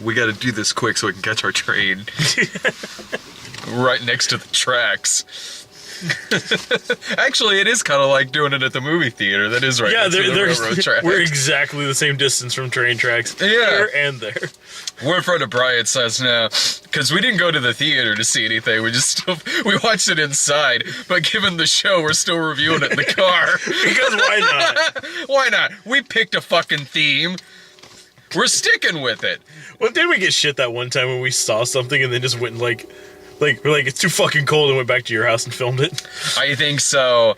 we got to do this quick so we can catch our train. Right next to the tracks. Actually, it is kind of like doing it at the movie theater. That is right next to the railroad tracks. We're exactly the same distance from train tracks. Yeah. Here and there. We're in front of Bryant's house now, because we didn't go to the theater to see anything. We watched it inside, but given the show, we're still reviewing it in the car. Because why not? Why not? We picked a fucking theme. We're sticking with it. Well, didn't we get shit that one time when we saw something and then just went and we're like, it's too fucking cold, and went back to your house and filmed it? I think so.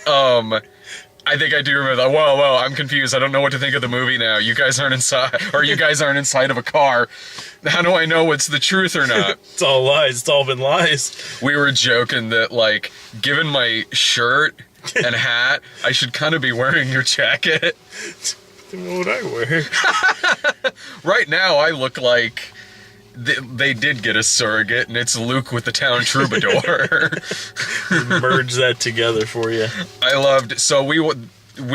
I think I do remember that. Whoa, I'm confused. I don't know what to think of the movie now. You guys aren't inside of a car. How do I know what's the truth or not? It's all lies. It's all been lies. We were joking that, like, given my shirt and hat, I should kind of be wearing your jacket. Then what would I wear? Right now, I look like they did get a surrogate, and it's Luke with the town troubadour. Merge that together for you. I loved. So we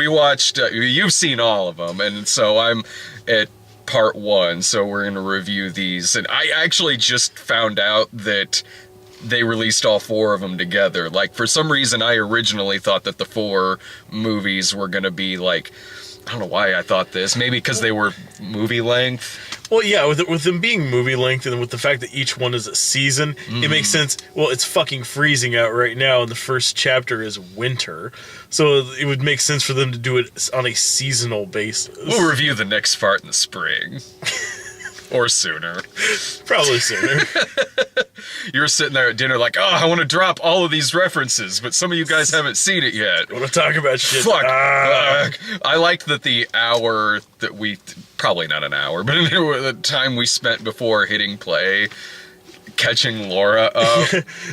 watched. You've seen all of them, and so I'm at part 1. So we're gonna review these, and I actually just found out that they released all 4 of them together. Like, for some reason, I originally thought that the 4 movies were gonna be like. I don't know why I thought this. Maybe because they were movie length. Well, yeah, with them being movie length and with the fact that each one is a season, it makes sense. Well, it's fucking freezing out right now, and the first chapter is winter. So it would make sense for them to do it on a seasonal basis. We'll review the next part in the spring. Or sooner. Probably sooner. You're sitting there at dinner like, oh, I want to drop all of these references, but some of you guys haven't seen it yet. I want to talk about shit. Fuck. I liked that the hour that probably not an hour, but the time we spent before hitting play, catching Laura up.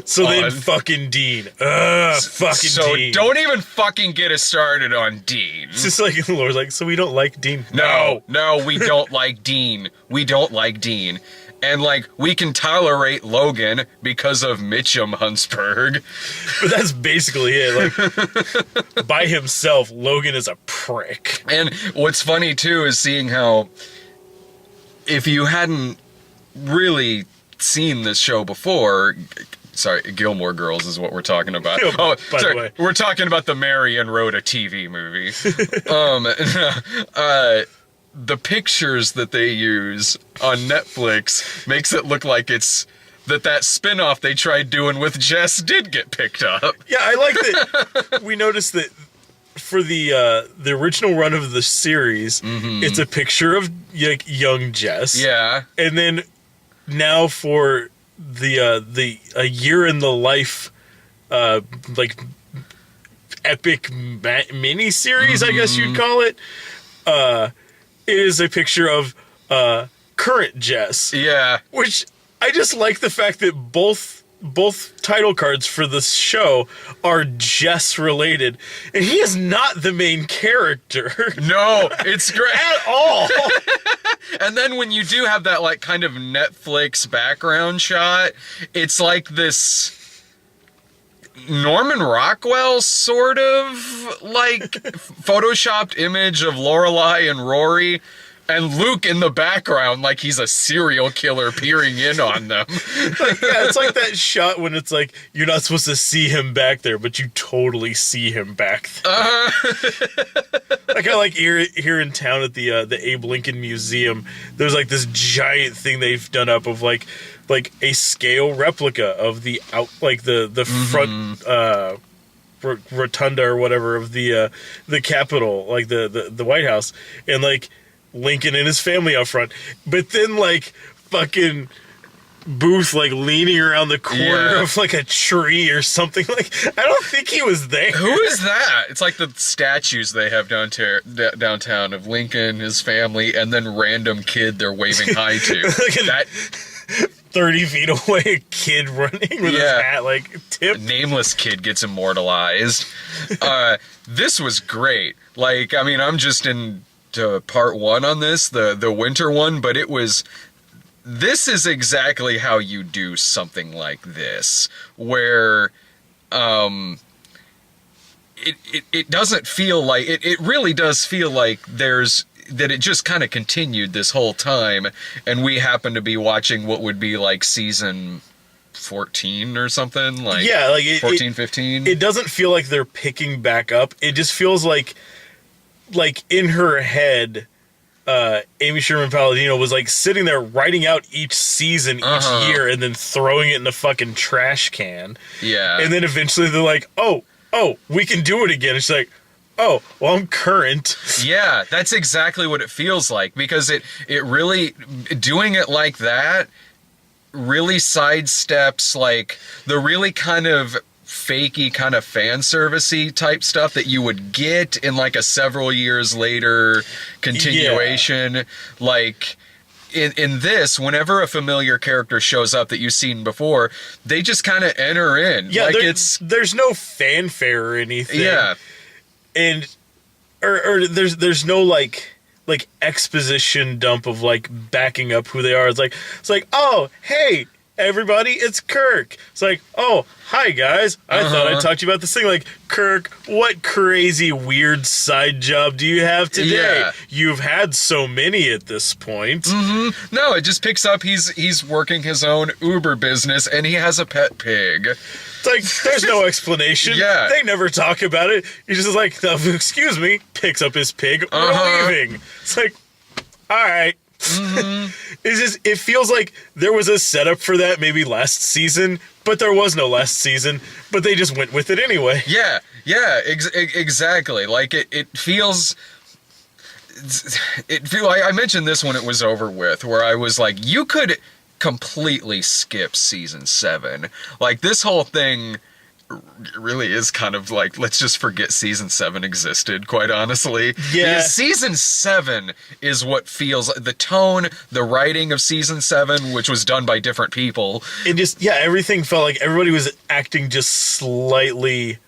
So then fucking Dean. So Dean. Don't even fucking get us started on Dean. It's just like, Laura's like, so we don't like Dean? No, we don't like Dean. We don't like Dean. And, like, we can tolerate Logan because of Mitchum Huntsberg. But that's basically it. Like, by himself, Logan is a prick. And what's funny, too, is seeing how, if you hadn't really seen this show before... Sorry, Gilmore Girls is what we're talking about. By the way. We're talking about the Mary and Rhoda TV movie. The pictures that they use on Netflix makes it look like it's that spin-off they tried doing with Jess did get picked up. Yeah, I like that. We noticed that for the original run of the series, it's a picture of like young Jess. Yeah. And then now for the a year in the life like epic mini series, I guess you'd call it. It is a picture of current Jess. Yeah. Which I just like the fact that both title cards for this show are Jess related, and he is not the main character. No, it's great at all. And then when you do have that like kind of Netflix background shot, it's like this Norman Rockwell sort of like photoshopped image of Lorelai and Rory, and Luke in the background like he's a serial killer peering in on them. Yeah, it's like that shot when it's like you're not supposed to see him back there, but you totally see him back there. Like I like here in town at the Abe Lincoln Museum, there's like this giant thing they've done up of like a scale replica of the front rotunda or whatever of the Capitol, like the White House, and like Lincoln and his family out front. But then like fucking Booth like leaning around the corner of like a tree or something. Like I don't think he was there. Who is that? It's like the statues they have downtown of Lincoln, his family, and then random kid they're waving hi to. That 30 feet away, a kid running with his hat like tipped. Nameless kid gets immortalized. This was great. Like, I mean, I'm just into part 1 on this, the winter one, but this is exactly how you do something like this, where it doesn't feel like, it really does feel like there's that it just kind of continued this whole time, and we happened to be watching what would be like season 14 or something, like 14, 15. It doesn't feel like they're picking back up. It just feels like in her head, Amy Sherman Palladino was like sitting there writing out each season each year and then throwing it in the fucking trash can. Yeah. And then eventually they're like, oh, we can do it again. And she's like, oh, well, I'm current. Yeah, that's exactly what it feels like, because it really, doing it like that really sidesteps like the really kind of fakey kind of fan servicey type stuff that you would get in like a several years later continuation. Yeah. Like in this, whenever a familiar character shows up that you've seen before, they just kind of enter in. Yeah, like there's no fanfare or anything. Yeah. And or there's no like exposition dump of like backing up who they are. It's like, oh, hey, everybody, it's Kirk. It's like, oh, hi guys. I thought I'd talk to you about this thing. Like, Kirk, what crazy weird side job do you have today? Yeah. You've had so many at this point. Mm-hmm. No, it just picks up. He's working his own Uber business, and he has a pet pig. It's like, there's no explanation. Yeah. They never talk about it. He's just like, excuse me, picks up his pig, we're leaving. It's like, all right. Mm-hmm. It feels like there was a setup for that maybe last season, but there was no last season, but they just went with it anyway. Yeah, exactly. Like it feels... I mentioned this when it was over with, where I was like, you could completely skip season 7. Like, this whole thing really is kind of like, let's just forget season 7 existed, quite honestly. Yeah. Because season 7 is what feels like the tone, the writing of season 7, which was done by different people. It just, yeah, everything felt like everybody was acting just slightly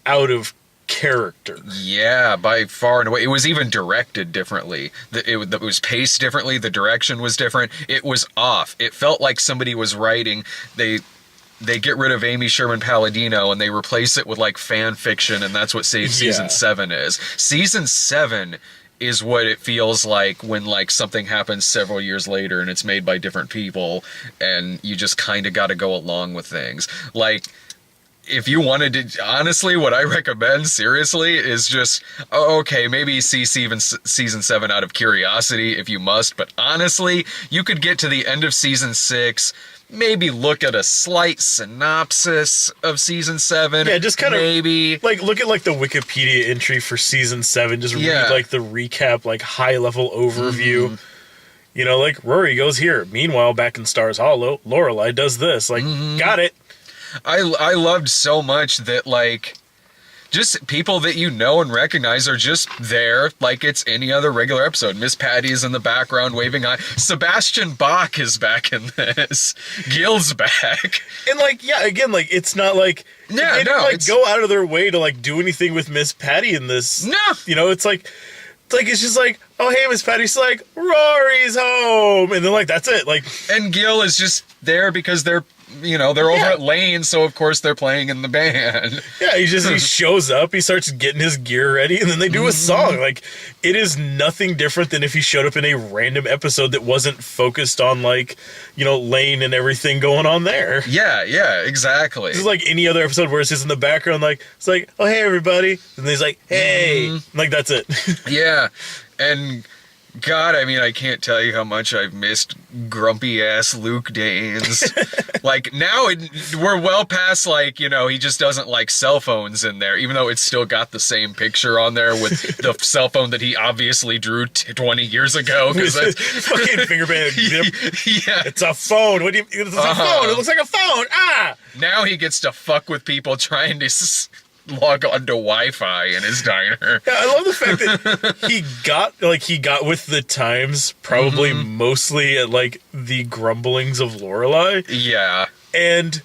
out of character. Yeah, by far and away. It was even directed differently. It was paced differently. The direction was different. It was off. It felt like somebody was writing. They get rid of Amy Sherman Palladino and they replace it with like fan fiction, and that's what season 7 is. Season 7 is what it feels like when like something happens several years later and it's made by different people, and you just kind of got to go along with things. Like, if you wanted to, honestly, what I recommend, seriously, is just, okay, maybe see season 7 out of curiosity if you must, but honestly, you could get to the end of season 6, maybe look at a slight synopsis of season 7. Yeah, just kind of maybe like look at like the Wikipedia entry for season 7. Just read like the recap, like high level overview. Mm-hmm. You know, like Rory goes here. Meanwhile, back in Stars Hollow, Lorelai does this. Like, got it. I loved so much that, like, just people that you know and recognize are just there like it's any other regular episode. Miss Patty's in the background waving on. Sebastian Bach is back in this. Gil's back. And, like, yeah, again, like, it's not like... Yeah, they didn't, like, go out of their way to, like, do anything with Miss Patty in this. No. You know, it's like... it's just like, oh, hey, Miss Patty's like, Rory's home. And then, like, that's it. Like, and Gil is just there because they're over at Lane, so of course they're playing in the band. Yeah, he shows up, he starts getting his gear ready, and then they do a song. Like, it is nothing different than if he showed up in a random episode that wasn't focused on, like, Lane and everything going on there. Yeah, exactly. This is like any other episode where it's just in the background, like, it's like, oh, hey, everybody. And he's like, hey. Like, that's it. Yeah, and... God, I mean, I can't tell you how much I've missed grumpy-ass Luke Danes. Like, now we're well past, like, he just doesn't like cell phones in there, even though it's still got the same picture on there with the cell phone that he obviously drew 20 years ago. Because that's fucking fingerprint. Yeah. It's a phone. What do you... It's a phone. It looks like a phone. Ah! Now he gets to fuck with people trying to... log on to Wi-Fi in his diner. Yeah, I love the fact that he got with the times, probably mostly at like the grumblings of Lorelai. Yeah. And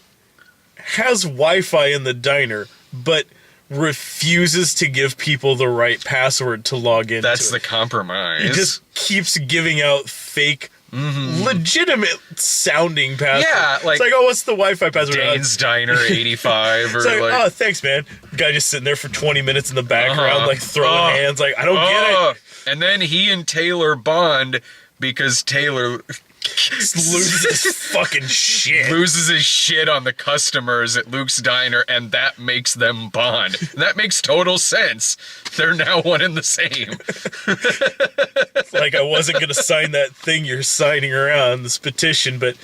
has Wi-Fi in the diner, but refuses to give people the right password to log in. That's the compromise. He just keeps giving out fake, legitimate sounding passwords. Yeah, like, it's like, oh, what's the Wi-Fi password? Dane's Diner 85 or it's like, oh, thanks, man. The guy just sitting there for 20 minutes in the background, like throwing hands, like, I don't get it. And then he and Taylor bond because Taylor loses his fucking shit. Loses his shit on the customers at Luke's Diner, and that makes them bond. And that makes total sense. They're now one and the same. Like, I wasn't going to sign that thing you're signing around, this petition, but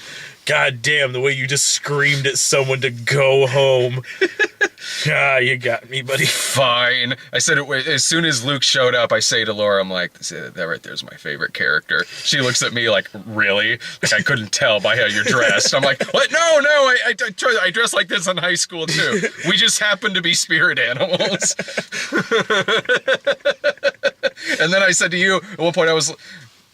god damn, the way you just screamed at someone to go home. Ah, you got me, buddy. Fine. I said it as soon as Luke showed up. I say to Laura, I'm like, that right there's my favorite character. She looks at me like, really? Like, I couldn't tell by how you're dressed. I'm like, what? No, I dress like this in high school too. We just happen to be spirit animals. And then I said to you at one point, I was,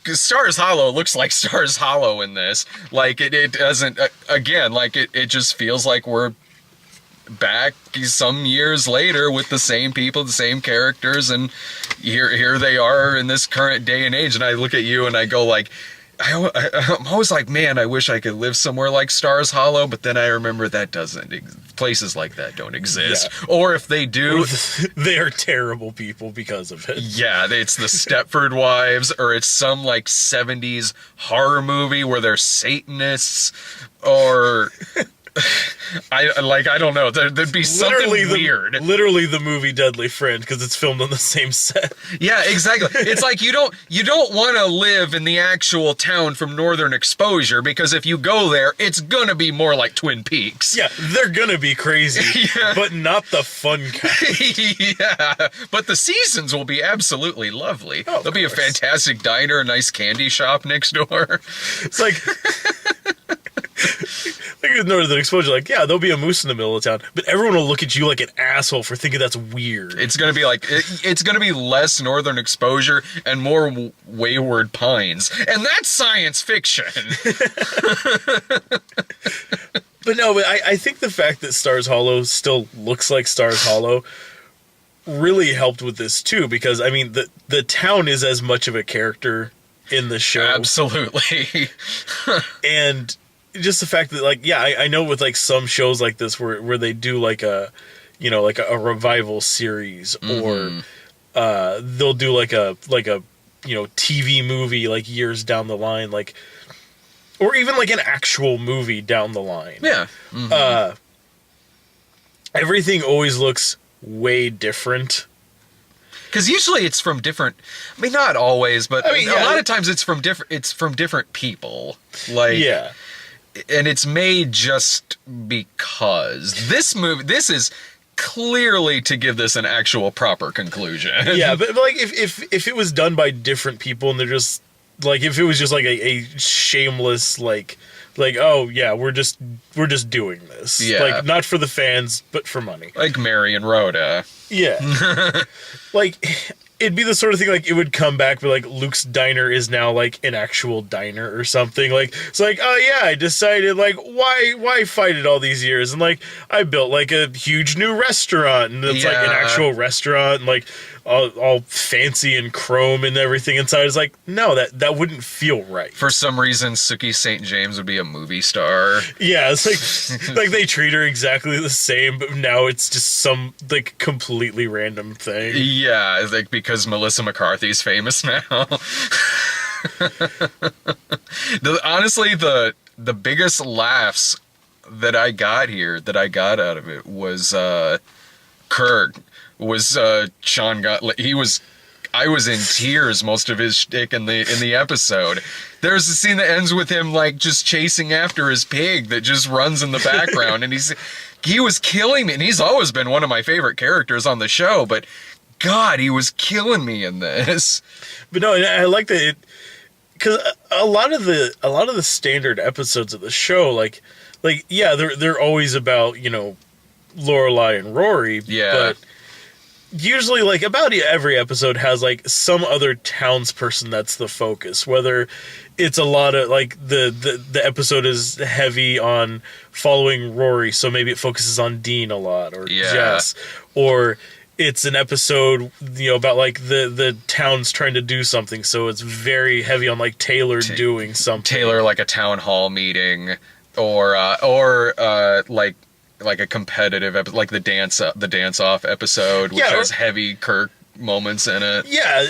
Stars Hollow looks like Stars Hollow in this. Like, it doesn't, again, like, it just feels like we're back some years later with the same people, the same characters, and here they are in this current day and age. And I look at you and I go like, I'm always like, man, I wish I could live somewhere like Stars Hollow, but then I remember that places like that don't exist. Yeah. Or if they do, they are terrible people because of it. Yeah, it's the Stepford Wives, or it's some like 70s horror movie where they're Satanists, or I don't know. There'd be something weird. Literally the movie Deadly Friend, because it's filmed on the same set. Yeah, exactly. It's like you don't want to live in the actual town from Northern Exposure, because if you go there, it's gonna be more like Twin Peaks. Yeah, they're gonna be crazy, yeah. But not the fun kind. Yeah, but the seasons will be absolutely lovely. Oh, there'll be a fantastic diner, a nice candy shop next door. It's like. Like with Northern Exposure, like, yeah, there'll be a moose in the middle of town, but everyone will look at you like an asshole for thinking that's weird. It's gonna be like, it's gonna be less Northern Exposure and more Wayward Pines, and that's science fiction. But no, but I think the fact that Stars Hollow still looks like Stars Hollow really helped with this too, because I mean the town is as much of a character in the show. Absolutely. And just the fact that, like, yeah, I know with like some shows like this where they do like a, you know, like a revival series, or they'll do like a you know, TV movie like years down the line, like, or even like an actual movie down the line. Yeah. Mm-hmm. Everything always looks way different. Because usually it's from different. I mean, not always, but a lot of times it's from different people. Like, yeah. And it's made just because this is clearly to give this an actual proper conclusion. Yeah, but like if it was done by different people and they're just like, if it was just like a shameless like oh yeah, we're just doing this. Yeah. Like, not for the fans, but for money. Like Mary and Rhoda. Yeah. Like, it'd be the sort of thing, like, it would come back, but like Luke's Diner is now like an actual diner or something. Like, it's like, oh yeah, I decided, like, why fight it all these years? And like, I built like a huge new restaurant, and it's like an actual restaurant, and like all fancy and chrome and everything inside. It's like, no, that wouldn't feel right. For some reason, Sookie St. James would be a movie star. Yeah, it's like they treat her exactly the same, but now it's just some like completely random thing. Yeah, like because Melissa McCarthy's famous now. Honestly, the biggest laughs that I got out of it was Kirk. Was Sean I was in tears most of his shtick in the episode. There's a scene that ends with him like just chasing after his pig that just runs in the background, and he was killing me, and he's always been one of my favorite characters on the show, but God, he was killing me in this. But no, I like that, because a lot of the standard episodes of the show, like yeah, they're always about, you know, Lorelai and Rory. Yeah. But usually, like, about every episode has like some other townsperson that's the focus. Whether it's a lot of like the episode is heavy on following Rory, so maybe it focuses on Dean a lot, or Jess, or it's an episode, you know, about like the town's trying to do something, so it's very heavy on like Taylor doing something. Taylor, like a town hall meeting, or like a competitive episode, like the dance off episode, which has heavy Kirk moments in it. Yeah,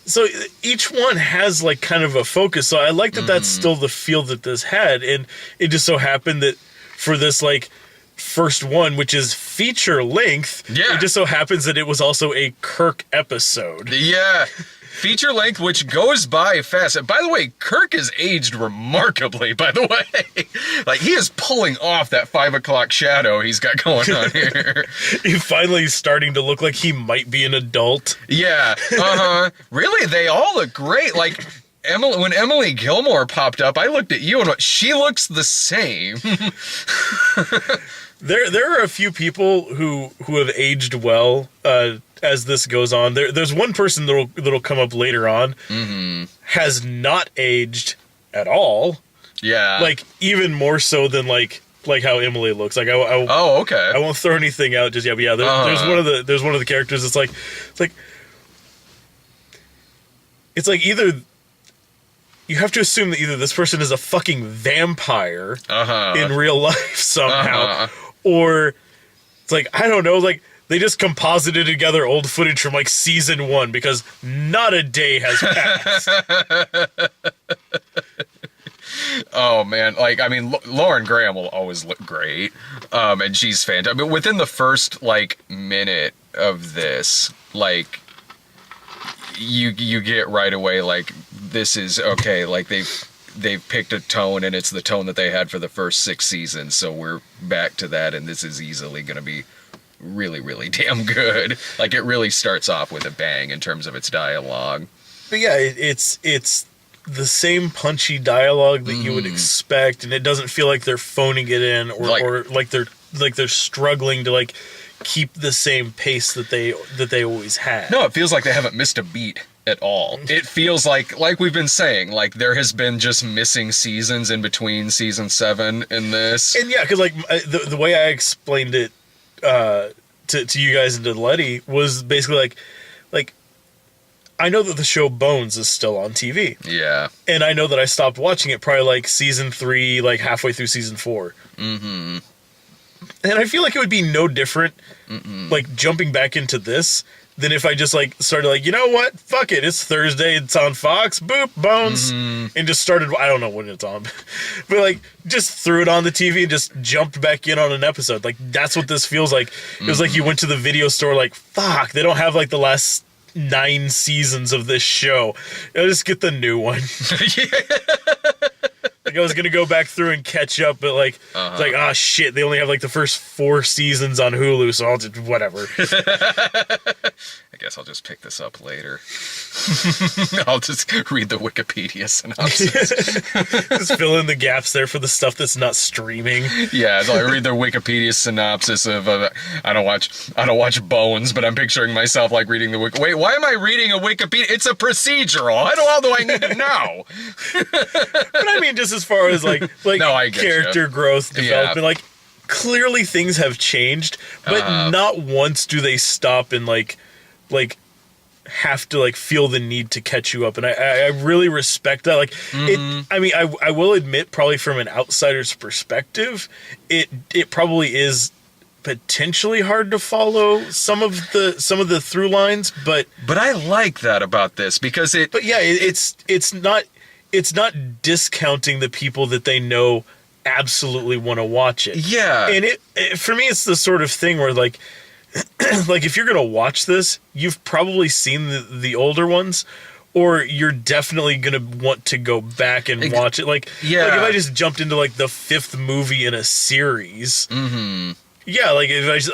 so each one has like kind of a focus. So I like that that's still the feel that this had, and it just so happened that for this like first one, which is feature length, it just so happens that it was also a Kirk episode. Yeah. Feature length, which goes by fast. And by the way, Kirk has aged remarkably, by the way. Like, he is pulling off that 5 o'clock shadow he's got going on here. He's finally starting to look like he might be an adult. Yeah. Really, they all look great. Like, when Emily Gilmore popped up, I looked at you and went, she looks the same. There are a few people who have aged well as this goes on. There's one person that'll come up later on, has not aged at all. Yeah, like even more so than like how Emily looks. Like oh, okay. I won't throw anything out just yet. But yeah, there's one of the characters. It's like either. You have to assume that either this person is a fucking vampire in real life somehow, or it's like, I don't know, like they just composited together old footage from like season 1 because not a day has passed. Oh man, like I mean, Lauren Graham will always look great, and she's fantastic. I mean, within the first like minute of this, like you get right away like this is okay. Like they've picked a tone, and it's the tone that they had for the first 6 seasons. So we're back to that, and this is easily going to be really, really damn good. Like it really starts off with a bang in terms of its dialogue. But yeah, it's the same punchy dialogue that you would expect, and it doesn't feel like they're phoning it in or like they're struggling to like keep the same pace that they always had. No, it feels like they haven't missed a beat at all. It feels like we've been saying, like there has been just missing seasons in between season 7 and this. And yeah, because like the way I explained it to you guys and to Letty was basically like I know that the show Bones is still on TV. Yeah. And I know that I stopped watching it probably like season 3, like halfway through season 4. Mm-hmm. And I feel like it would be no different, like jumping back into this than if I just like started like, you know what? Fuck it. It's Thursday. It's on Fox. Boop, Bones. And just started, I don't know when it's on, but like just threw it on the TV and just jumped back in on an episode. Like that's what this feels like. It was like you went to the video store like, fuck, they don't have like the last 9 seasons of this show. I'll just get the new one. Like I was gonna go back through and catch up, but like it's like, oh shit, they only have like the first 4 seasons on Hulu, so I'll just whatever. I guess I'll just pick this up later. I'll just read the Wikipedia synopsis. Just fill in the gaps there for the stuff that's not streaming. Yeah, so I read the Wikipedia synopsis of I don't watch Bones, but I'm picturing myself like reading the wait, why am I reading a Wikipedia? It's a procedural. How do I need to know? But I mean, just as far as like no, character growth, development, like clearly things have changed, but not once do they stop and like have to like feel the need to catch you up, and I really respect that. Like it, I mean, I will admit, probably from an outsider's perspective, it probably is potentially hard to follow some of the through lines, but I like that about this because it's not discounting the people that they know absolutely want to watch it. Yeah, and it for me, it's the sort of thing where like if you're gonna watch this, you've probably seen the older ones, or you're definitely gonna want to go back and watch it. Like if I just jumped into like the 5th movie in a series, like if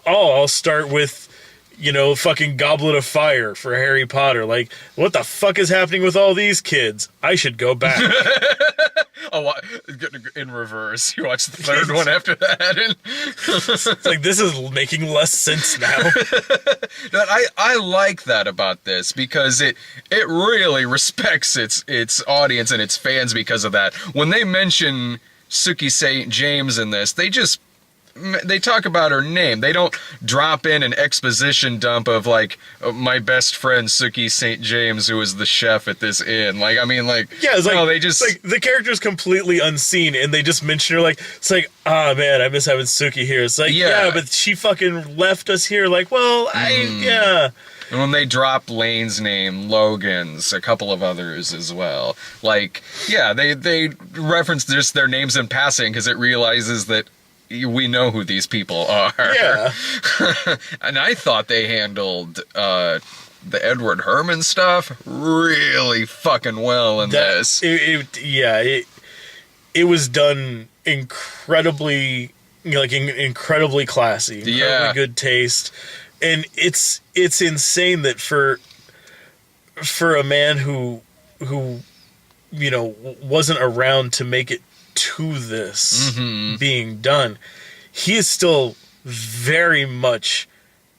I'll start with, you know, fucking Goblet of Fire for Harry Potter. Like, what the fuck is happening with all these kids? I should go back. Oh, in reverse. You watch the 3rd one after that. And it's like, this is making less sense now. I like that about this because it really respects its audience and its fans because of that. When they mention Suki St. James in this, they talk about her name. They don't drop in an exposition dump of like my best friend Suki St. James, who is the chef at this inn. Like, I mean, like, yeah, it's like, no, they just like the character's completely unseen, and they just mention her. Like, it's like, ah, man, I miss having Suki here. It's like, yeah, but she fucking left us here. Like, well, And when they drop Lane's name, Logan's, a couple of others as well. Like, yeah, they reference just their names in passing because it realizes that we know who these people are. Yeah. And I thought they handled the Edward Herman stuff really fucking well in this. It was done incredibly, incredibly classy, incredibly good taste, and it's insane that for a man who wasn't around to make it to this being done, he is still very much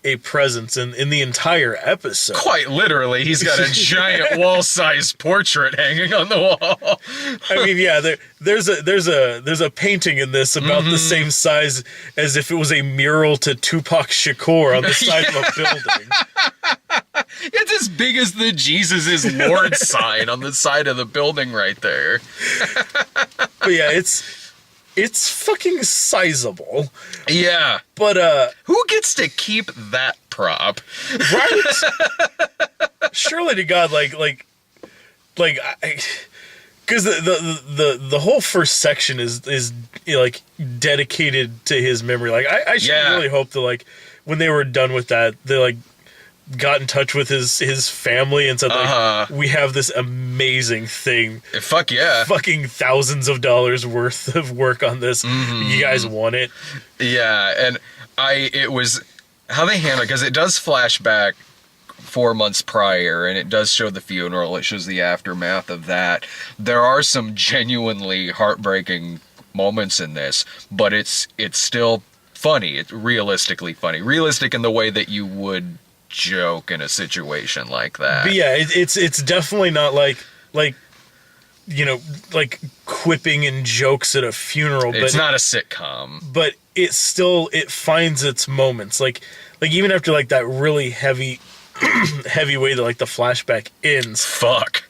a presence in the entire episode. Quite literally, he's got a giant wall-sized portrait hanging on the wall. I mean, yeah, there's a painting in this about the same size as if it was a mural to Tupac Shakur on the side of a building. It's as big as the Jesus is Lord sign on the side of the building right there. But yeah, it's fucking sizable. Yeah. But who gets to keep that prop? Right? Surely to God, like because the whole first section is like dedicated to his memory. Like I should really hope that like when they were done with that, they like got in touch with his family and said like, we have this amazing thing. Fuck yeah. Fucking thousands of dollars worth of work on this. You guys want it? Yeah, and it was how they handle it, because it does flash back 4 months prior, and it does show the funeral. It shows the aftermath of that. There are some genuinely heartbreaking moments in this, but it's still funny. It's realistically funny. Realistic in the way that you would joke in a situation like that. But yeah, it's definitely not like quipping and jokes at a funeral. It's not a sitcom. But it finds its moments. Like even after like that really heavy way that like the flashback ends. Fuck.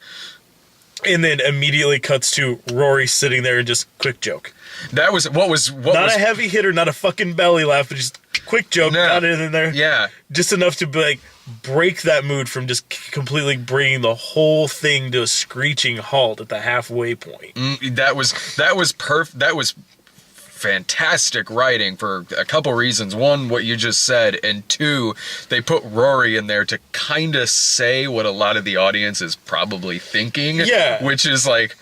And then immediately cuts to Rory sitting there and just quick joke. That was what was a heavy hitter, not a fucking belly laugh, but just quick joke, got it in there. Yeah. Just enough to like break that mood from just completely bringing the whole thing to a screeching halt at the halfway point. That was perfect. That was fantastic writing for a couple reasons. One, what you just said, and two, they put Rory in there to kind of say what a lot of the audience is probably thinking. Yeah. Which is like,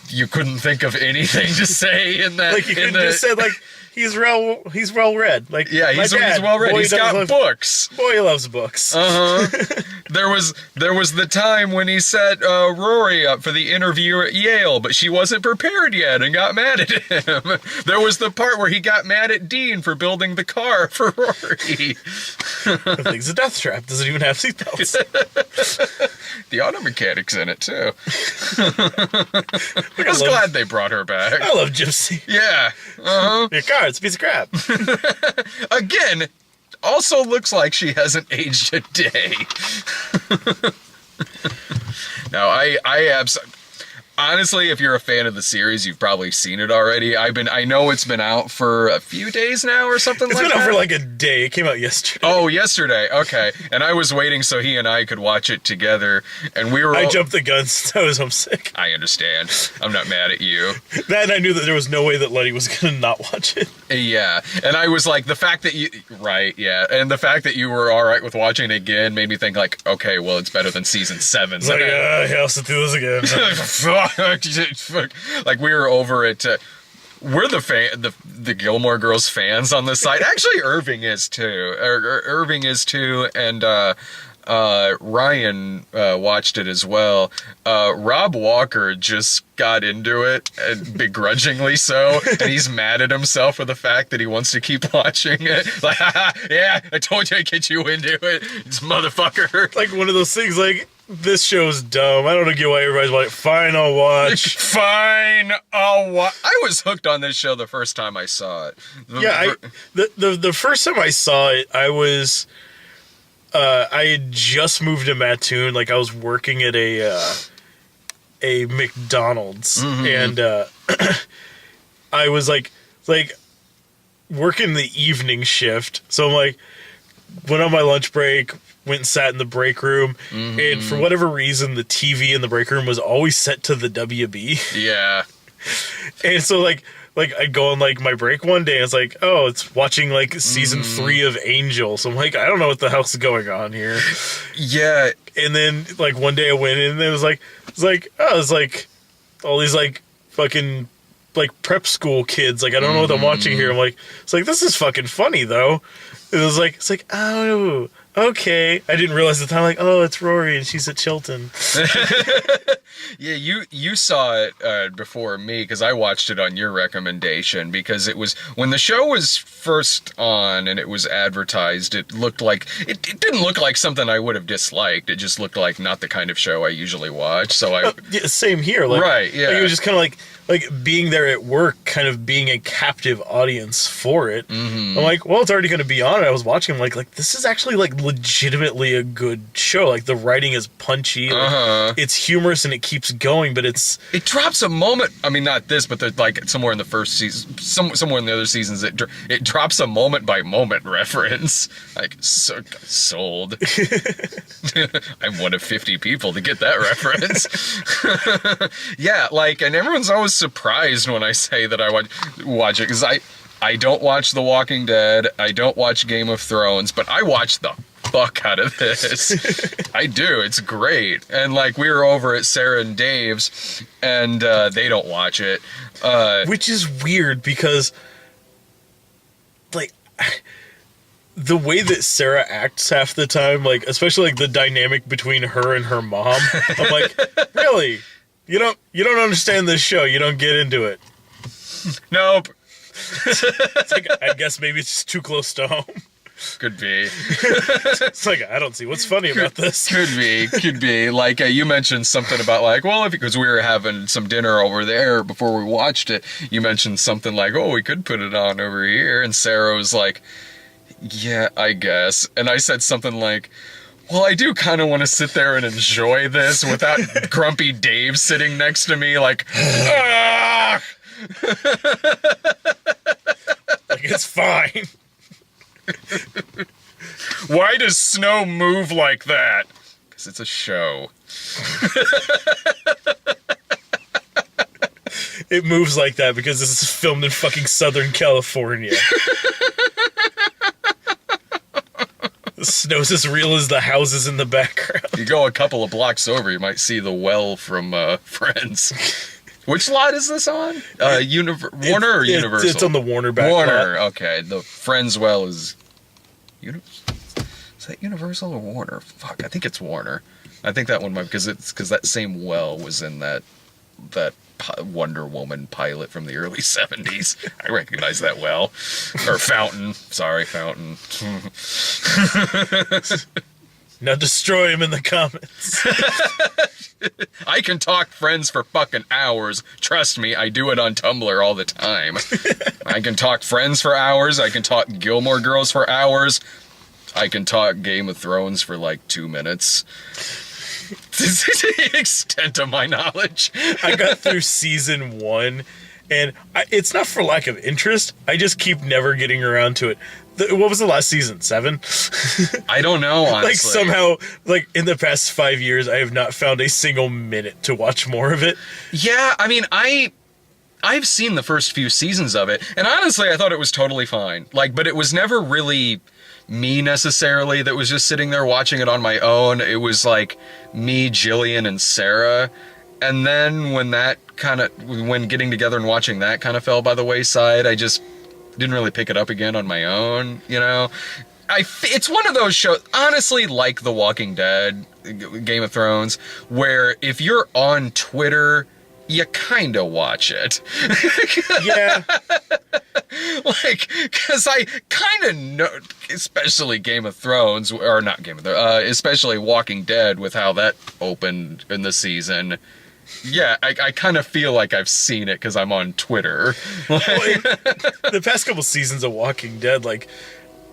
you couldn't think of anything to say in that. Like you could just said like, he's well read. Like, yeah, he's well read. He's got books. Boy, he loves books. There was the time when he set Rory up for the interview at Yale, but she wasn't prepared yet and got mad at him. There was the part where he got mad at Dean for building the car for Rory. The thing's a death trap. Doesn't even have seatbelts. The auto mechanic's in it too. I was glad they brought her back. I love Gypsy. Yeah. Your car, it's a piece of crap. Again, also looks like she hasn't aged a day. No, honestly, if you're a fan of the series, you've probably seen it already. I know it's been out for a few days now or something like that. It's been out for like a day. It came out yesterday. Oh, yesterday. Okay. And I was waiting so he and I could watch it together, and we were I jumped the gun since I was homesick. I understand. I'm not mad at you. That and I knew that there was no way that Letty was going to not watch it. Yeah. And I was like, the fact that you... Right, yeah. And the fact that you were all right with watching it again made me think like, okay, well, it's better than season 7. It's like, yeah, I'll sit through this again. Like we were over at we're the Gilmore Girls fans on this site. Actually, Irving is too. Irving is too, and Ryan watched it as well. Rob Walker just got into it, and begrudgingly so, and he's mad at himself for the fact that he wants to keep watching it. Like, yeah, I told you I'd get you into it, this motherfucker. Like one of those things, like, this show's dumb. I don't get why everybody's like, fine, I'll watch. Fine, I'll watch. I was hooked on this show the first time I saw it. The first time I saw it, I was... I had just moved to Mattoon. Like, I was working at a McDonald's, and I was like working the evening shift. So I'm like, went on my lunch break, went and sat in the break room, and for whatever reason, the TV in the break room was always set to the WB. Yeah. And so, like I'd go on, like, my break one day, and it's like, oh, it's watching, like, season 3 of Angel. So I'm like, I don't know what the hell's going on here. Yeah. And then, like, one day I went in, and it was like, all these, like, fucking, like, prep school kids. Like, I don't know what I'm watching here. I'm like, it's like, this is fucking funny, though. It was like, it's like, oh, okay. I didn't realize at the time, like, oh, it's Rory, and she's at Chilton. Yeah, you saw it before me, because I watched it on your recommendation, because it was, when the show was first on and it was advertised, it looked like, it didn't look like something I would have disliked. It just looked like not the kind of show I usually watch, so I... Yeah, same here. Like, right, yeah. Like, it was just kind of like being there at work, kind of being a captive audience for it. I'm like, well, it's already going to be on. I was watching, I'm like, this is actually, like, legitimately a good show. Like, the writing is punchy. Like, it's humorous and it keeps going, but it's... It drops a moment. I mean, not this, but like somewhere in the first season, somewhere in the other seasons, it drops a moment by moment reference. Like, sold. I'm one of 50 people to get that reference. Yeah, like, and everyone's always surprised when I say that I watch it, because I don't watch The Walking Dead, I don't watch Game of Thrones, but I watch the fuck out of this. I do. It's great. And, like, we were over at Sarah and Dave's, and they don't watch it. Which is weird, because, like, the way that Sarah acts half the time, like, especially, like, the dynamic between her and her mom, I'm like, really? You don't understand this show. You don't get into it. Nope. It's like, I guess maybe it's just too close to home. Could be. It's like, I don't see what's funny about this. Could be. Like, you mentioned something about, like, well, because we were having some dinner over there before we watched it, you mentioned something like, oh, we could put it on over here. And Sarah was like, yeah, I guess. And I said something like, well, I do kind of want to sit there and enjoy this without grumpy Dave sitting next to me, like, ah! Like, it's fine. Why does snow move like that? Because it's a show. It moves like that because this is filmed in fucking Southern California. The snow's as real as the houses in the background. You go a couple of blocks over, you might see the well from Friends. Which lot is this on? Warner or Universal? It's on the Warner back Warner, lot. Okay. The Friends well is... Is that Universal or Warner? Fuck, I think it's Warner. I think that one might... Because that same well was in that Wonder Woman pilot from the early 70s. I recognize that well. Or fountain. Sorry, fountain. Now destroy him in the comments. I can talk Friends for fucking hours. Trust me, I do it on Tumblr all the time. I can talk Friends for hours. I can talk Gilmore Girls for hours. I can talk Game of Thrones for like 2 minutes. This is the extent of my knowledge. I got through season 1, and it's not for lack of interest. I just keep never getting around to it. What was the last season? 7? I don't know, honestly. Like, somehow, like, in the past 5 years, I have not found a single minute to watch more of it. Yeah, I mean, I've seen the first few seasons of it, and honestly, I thought it was totally fine. Like, but it was never really me necessarily that was just sitting there watching it on my own. It was like me, Jillian, and Sarah. And then when getting together and watching that kind of fell by the wayside, I just didn't really pick it up again on my own, you know? It's one of those shows, honestly, like The Walking Dead, Game of Thrones, where if you're on Twitter, you kind of watch it. Yeah. Like, because I kind of know, especially Game of Thrones, or not Game of Thrones, especially Walking Dead with how that opened in the season. Yeah, I kind of feel like I've seen it because I'm on Twitter. Well, the past couple seasons of Walking Dead, like,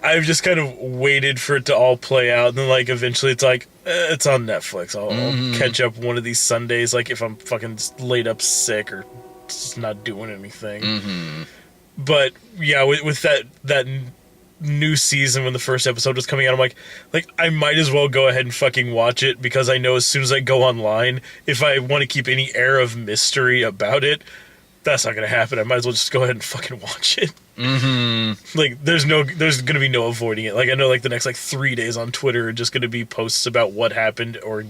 I've just kind of waited for it to all play out, and then, like, eventually it's like, it's on Netflix. I'll catch up one of these Sundays, like, if I'm fucking laid up sick or just not doing anything. But, yeah, with that new season when the first episode was coming out, I'm like I might as well go ahead and fucking watch it, because I know as soon as I go online, if I want to keep any air of mystery about it, that's not gonna happen. I might as well just go ahead and fucking watch it. Mm-hmm. Like, there's gonna be no avoiding it. Like, I know, like, the next, like, 3 days on Twitter are just gonna be posts about what happened, or,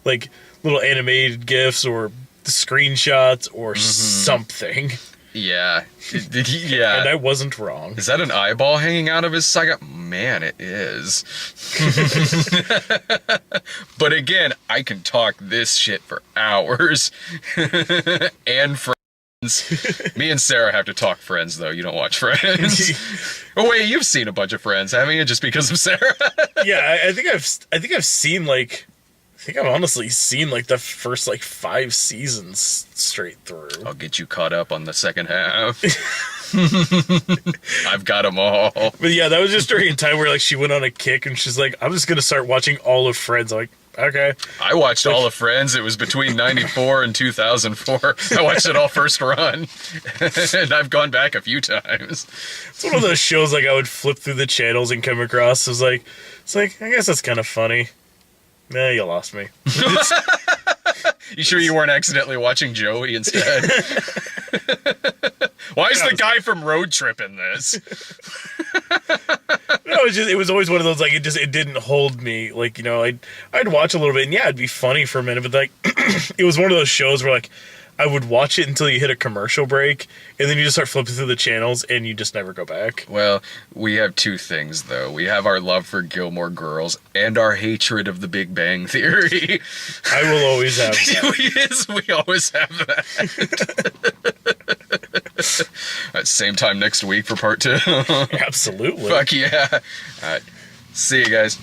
like, little animated GIFs, or screenshots, or something. Yeah. Yeah. And I wasn't wrong. Is that an eyeball hanging out of his socket? Man, it is. But again, I can talk this shit for hours. And friends. Me and Sarah have to talk Friends, though. You don't watch Friends. Oh wait, you've seen a bunch of Friends, haven't you? Just because of Sarah? Yeah, I think I've seen, like, I think I've honestly seen, like, the first, like, 5 seasons straight through. I'll get you caught up on the second half. I've got them all. But yeah, that was just during a time where, like, she went on a kick and she's like, I'm just gonna start watching all of Friends. I'm like, okay. I watched all of Friends. It was between 94 and 2004. I watched it all first run. And I've gone back a few times. It's one of those shows, like, I would flip through the channels and come across. It's like, I guess that's kind of funny. Nah, you lost me. You sure you weren't accidentally watching Joey instead? Why is the guy from Road Trip in this? No, it was always one of those, like, it didn't hold me. Like, you know, I'd watch a little bit, and yeah, it'd be funny for a minute, but, like, it was one of those shows where, like, I would watch it until you hit a commercial break, and then you just start flipping through the channels, and you just never go back. Well, we have two things, though. We have our love for Gilmore Girls and our hatred of the Big Bang Theory. I will always have that. Yes, we always have that. At same time next week for part 2. Absolutely. Fuck yeah. All right. See you guys.